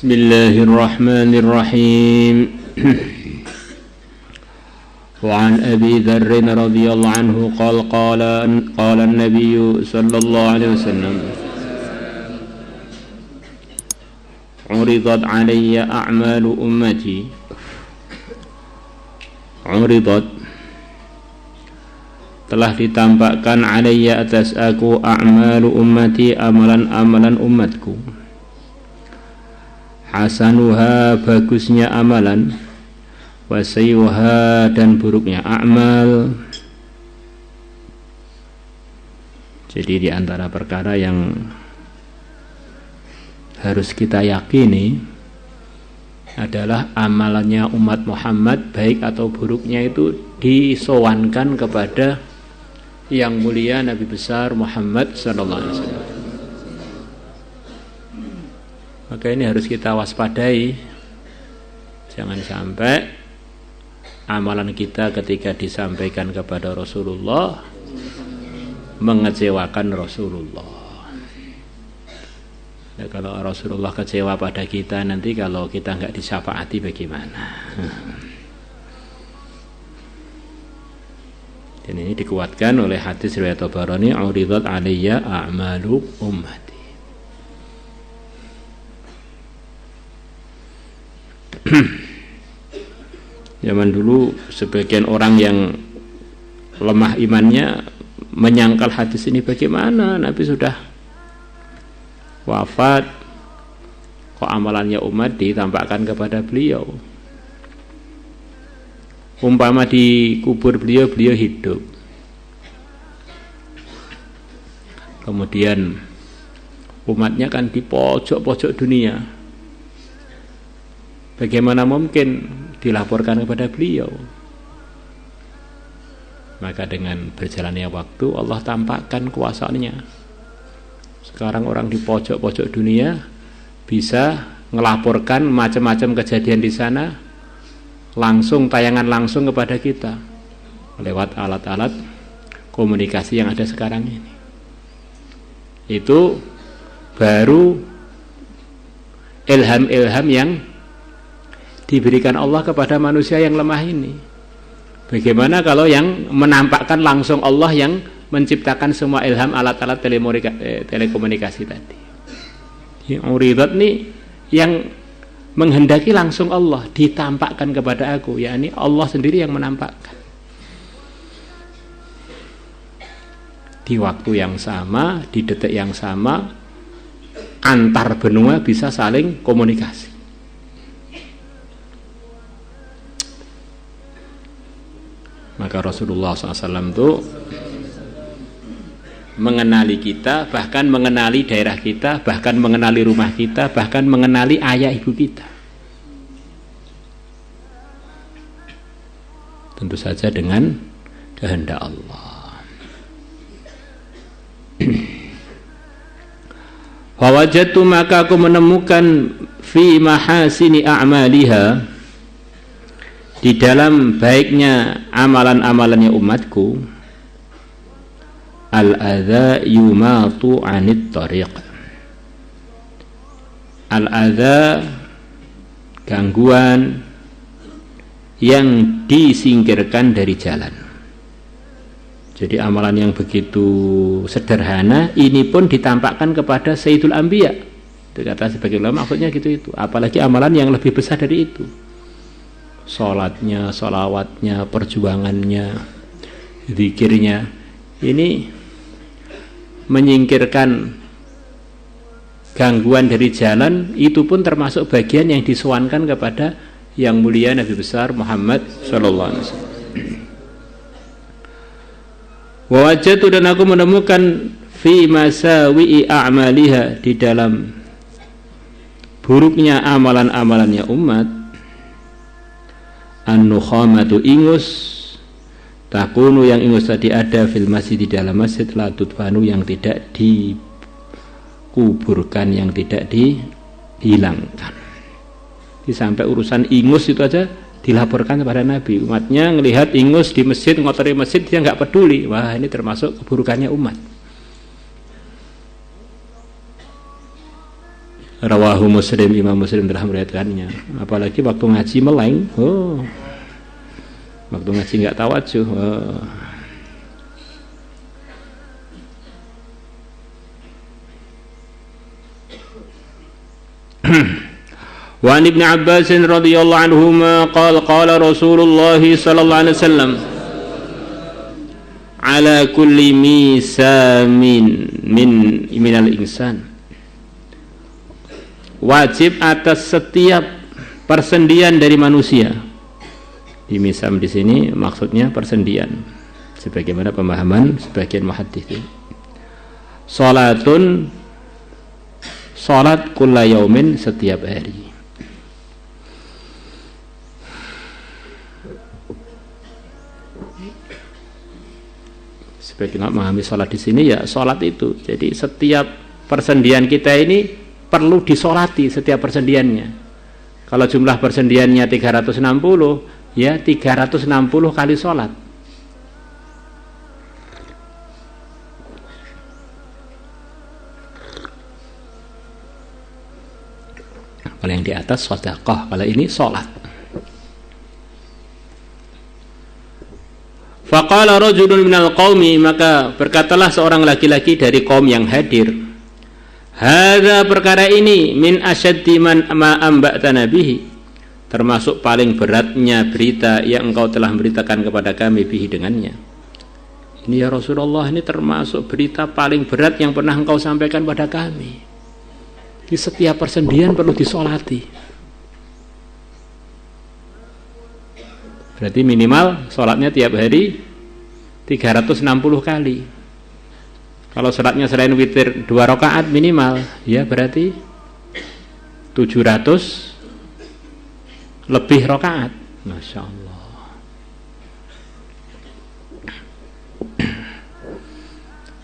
Bismillahirrahmanirrahim. Wa an Abi Dzar radhiyallahu anhu qala an-nabiy sallallahu alaihi wasallam uridat alayya a'malu ummati telah ditampakkan alayya atas aku a'malu ummati amalan-amalan umatku, hasanuha bagusnya amalan, wasayuha dan buruknya amal. Jadi di antara perkara yang harus kita yakini adalah amalannya umat Muhammad baik atau buruknya itu disowankan kepada yang mulia Nabi besar Muhammad sallallahu alaihi wasallam. Maka ini harus kita waspadai. Jangan sampai amalan kita ketika disampaikan kepada Rasulullah mengecewakan Rasulullah. Nah, kalau Rasulullah kecewa pada kita, nanti kalau kita enggak disyafaati bagaimana? Dan ini dikuatkan oleh hadis riwayat Tabarani, uridat alayya a'malu ummati. Zaman dulu sebagian orang yang lemah imannya menyangkal hadis ini, bagaimana Nabi sudah wafat kok amalannya umat ditampakkan kepada beliau. Umpama di kubur beliau hidup, kemudian umatnya kan di pojok-pojok dunia, bagaimana mungkin dilaporkan kepada beliau? Maka dengan berjalannya waktu Allah tampakkan kuasanya. Sekarang orang di pojok-pojok dunia bisa ngelaporkan macam-macam kejadian di sana, langsung tayangan langsung kepada kita lewat alat-alat komunikasi yang ada sekarang ini. Itu baru ilham-ilham yang diberikan Allah kepada manusia yang lemah ini. Bagaimana kalau yang menampakkan langsung Allah yang menciptakan semua ilham alat-alat telekomunikasi tadi. Uridat nih yang menghendaki langsung Allah ditampakkan kepada aku, yakni Allah sendiri yang menampakkan. Di waktu yang sama, di detik yang sama, antar benua bisa saling komunikasi. Maka Rasulullah SAW itu mengenali kita, bahkan mengenali daerah kita, bahkan mengenali rumah kita, bahkan mengenali ayah ibu kita. Tentu saja dengan kehendak Allah. Wawajatu, maka aku menemukan fi mahasini a'maliha, di dalam baiknya amalan-amalannya umatku, al-adha yumatu anit tariq. Al-adha, gangguan yang disingkirkan dari jalan. Jadi amalan yang begitu sederhana ini pun ditampakkan kepada Sayyidul Anbiya. Itu kata sebagian ulama, maksudnya gitu itu. Apalagi amalan yang lebih besar dari itu. Salatnya, salawatnya, perjuangannya, zikirnya, ini menyingkirkan gangguan dari jalan. Itu pun termasuk bagian yang disuankan kepada yang mulia Nabi besar Muhammad sallallahu alaihi wasallam. Wa wajadtu, dan aku menemukan fi masawi'i a'maliha, di dalam buruknya amalan-amalannya umat, an-nukhamatu, ingus, takunu, yang ingus tadi ada fil masjid, di dalam masjid, la tudfanu, yang tidak dikuburkan, yang tidak dihilangkan. Sampai urusan ingus itu aja dilaporkan kepada Nabi. Umatnya ngelihat ingus di masjid, ngotori masjid, dia nggak peduli. Wah, ini termasuk keburukannya umat. Rawahu Muslim, Imam Muslim telah meriwayatkannya. Apalagi waktu ngaji meleng, waktu ngaji nggak tawajuh. Wa an Ibnu Abbas radhiyallahu anhuma qala Rasulullah sallallahu alaihi wasallam ala kulli misamin minal insan, wajib atas setiap persendian dari manusia. Di misam di sini maksudnya persendian, sebagaimana pemahaman sebagian muhaddits. Salat kulla yaumin, setiap hari. Sebagian memahami salat di sini ya salat itu. Jadi setiap persendian kita ini perlu disolati, setiap persendiannya. Kalau jumlah persendiannya 360, ya 360 kali sholat. Kalau yang di atas sedekah, kalau ini sholat. Faqala rajulun minal qaumi, maka berkatalah seorang laki-laki dari kaum yang hadir, hadza, perkara ini, min asyaddi ma amba'tana bihi, termasuk paling beratnya berita yang engkau telah memberitakan kepada kami bihi, dengannya. Ini ya Rasulullah, ini termasuk berita paling berat yang pernah engkau sampaikan pada kami. Di setiap persendian perlu disolati. Berarti minimal sholatnya tiap hari 360 kali. Kalau sholatnya selain witir 2 rakaat minimal, ya berarti 700 lebih rakaat. Masya Allah.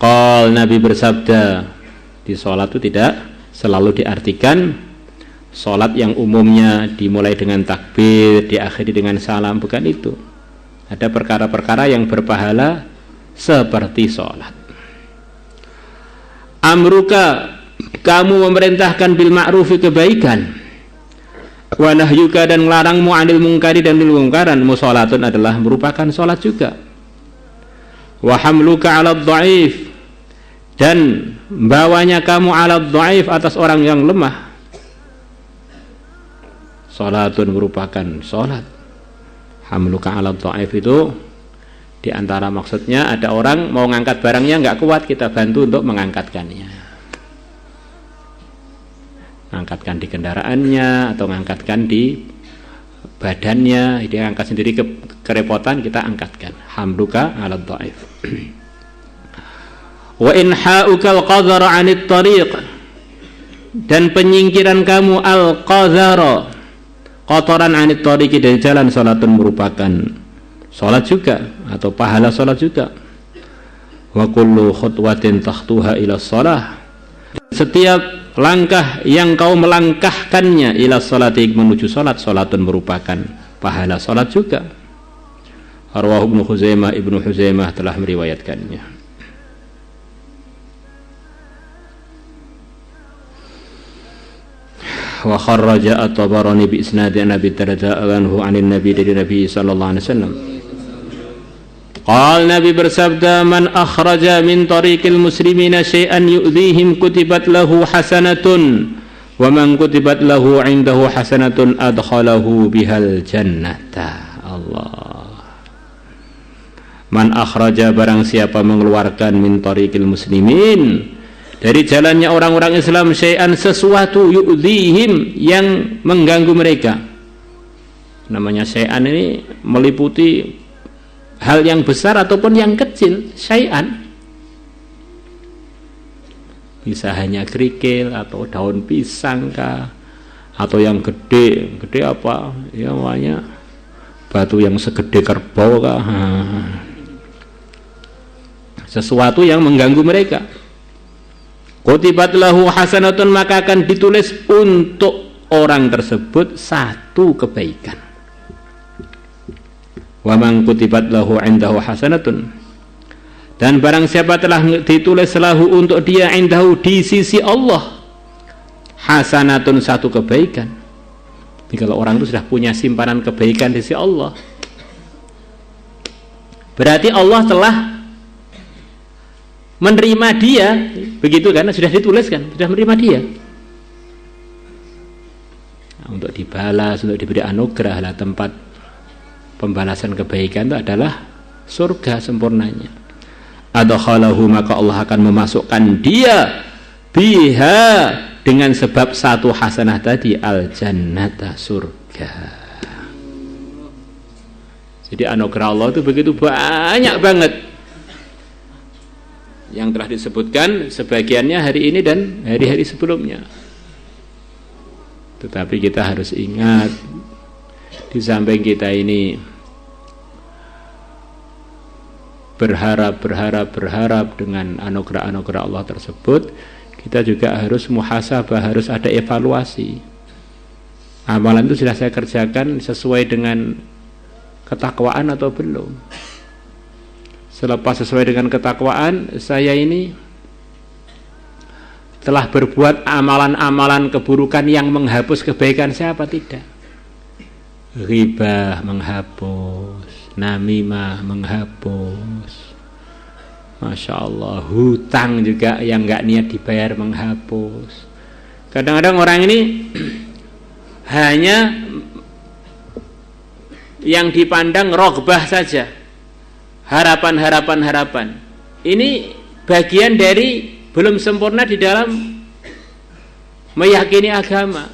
Qal, Nabi bersabda, di sholat itu tidak selalu diartikan sholat yang umumnya dimulai dengan takbir, diakhiri dengan salam, bukan itu. Ada perkara-perkara yang berpahala seperti sholat. Amruka, kamu memerintahkan bil ma'rufi, kebaikan, wa nahyuka, dan melarangmu anil mungkari, dan anil mungkaran, musolatun, adalah merupakan sholat juga. Wa hamluka ala dhaif, dan bawanya kamu ala dhaif, atas orang yang lemah, sholatun, merupakan sholat. Hamluka ala dhaif itu diantara maksudnya ada orang mau ngangkat barangnya nggak kuat, kita bantu untuk mengangkatkannya, angkatkan di kendaraannya atau ngangkatkan di badannya, dia angkat sendiri kerepotan, kita angkatkan. Hamluka ala dhaif. Wa inha'uka al-qadhara 'anit tariq, dan penyingkiran kamu al-qadhara, kotoran, anit tariqi, dari jalan, salatun, merupakan salat juga atau pahala salat juga. Wa kullu khutwatin takhtuha ila shalah, setiap langkah yang kau melangkahkannya ila sholati, menuju salat, salatun, merupakan pahala salat juga. Rawahu Ibnu Huzaimah telah meriwayatkannya. Wa kharraja at-Tabarani bi isnadi Nabi Darda anhu anin Nabi, dari Nabi sallallahu alaihi wasallam. Qal, Nabi bersabda, man akhraja min tariqil muslimina syai'an yu'dhihim kutibat lahu hasanatun, wa man kutibat lahu 'indahu hasanatun adkhalahu bihal jannata. Allah. Man akhraja, barang siapa mengeluarkan, min tariqil muslimin, dari jalannya orang-orang Islam, syai'an, sesuatu, yu'dhihim, yang mengganggu mereka. Namanya syai'an ini meliputi hal yang besar ataupun yang kecil. Syai'an bisa hanya kerikil atau daun pisang kah, atau yang gede apa ya, namanya batu yang segede kerbau kah, sesuatu yang mengganggu mereka. Kutibat lahu hasanatun, maka akan ditulis untuk orang tersebut satu kebaikan. Wa man kutibat lahu 'indahu hasanatun, dan barang siapa telah ditulis lahu untuk dia, 'indahu, di sisi Allah, hasanatun, satu kebaikan. Jadi kalau orang itu sudah punya simpanan kebaikan di sisi Allah, berarti Allah telah menerima dia, begitu kan? Sudah ditulis kan? Sudah menerima dia. Nah, untuk dibalas, untuk diberi anugerah lah, tempat pembalasan kebaikan itu adalah surga sempurnanya. Adkhalahu, maka Allah akan memasukkan dia biha, dengan sebab satu hasanah tadi, al jannata, surga. Jadi anugerah Allah itu begitu banyak banget yang telah disebutkan, sebagiannya hari ini dan hari-hari sebelumnya. Tetapi kita harus ingat, di samping kita ini berharap dengan anugerah-anugerah Allah tersebut, kita juga harus muhasabah, harus ada evaluasi. Amalan itu sudah saya kerjakan sesuai dengan ketakwaan atau belum? Selepas sesuai dengan ketakwaan, saya ini telah berbuat amalan-amalan keburukan yang menghapus kebaikan saya apa tidak? Ghibah menghapus, namimah menghapus, Masya Allah, hutang juga yang nggak niat dibayar menghapus. Kadang-kadang orang ini hanya yang dipandang rogbah saja, harapan. Ini bagian dari belum sempurna di dalam meyakini agama.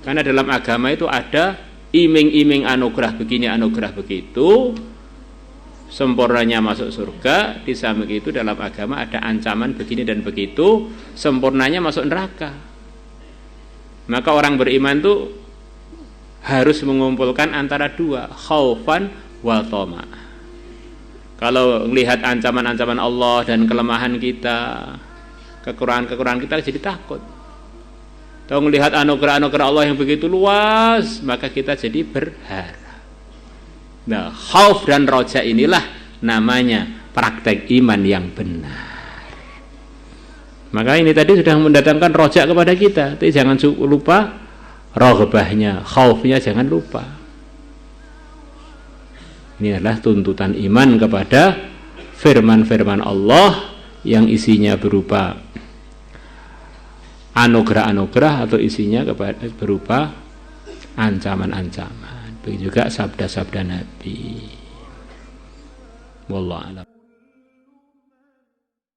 Karena dalam agama itu ada iming-iming anugerah begini, anugerah begitu, sempurnanya masuk surga. Di samping itu dalam agama ada ancaman begini dan begitu, sempurnanya masuk neraka. Maka orang beriman itu harus mengumpulkan antara dua, khaufan wa tama. Kalau melihat ancaman-ancaman Allah dan kelemahan kita, kekurangan-kekurangan kita, jadi takut. Kalau melihat anugerah-anugerah Allah yang begitu luas, maka kita jadi berharap. Nah, khauf dan roja inilah namanya praktek iman yang benar. Maka ini tadi sudah mendatangkan roja kepada kita. Tapi jangan lupa rogbahnya, khaufnya jangan lupa. Ini adalah tuntutan iman kepada firman-firman Allah yang isinya berupa anugerah-anugerah atau isinya berupa ancaman-ancaman. Begitu juga sabda-sabda Nabi. Wallahu a'lam.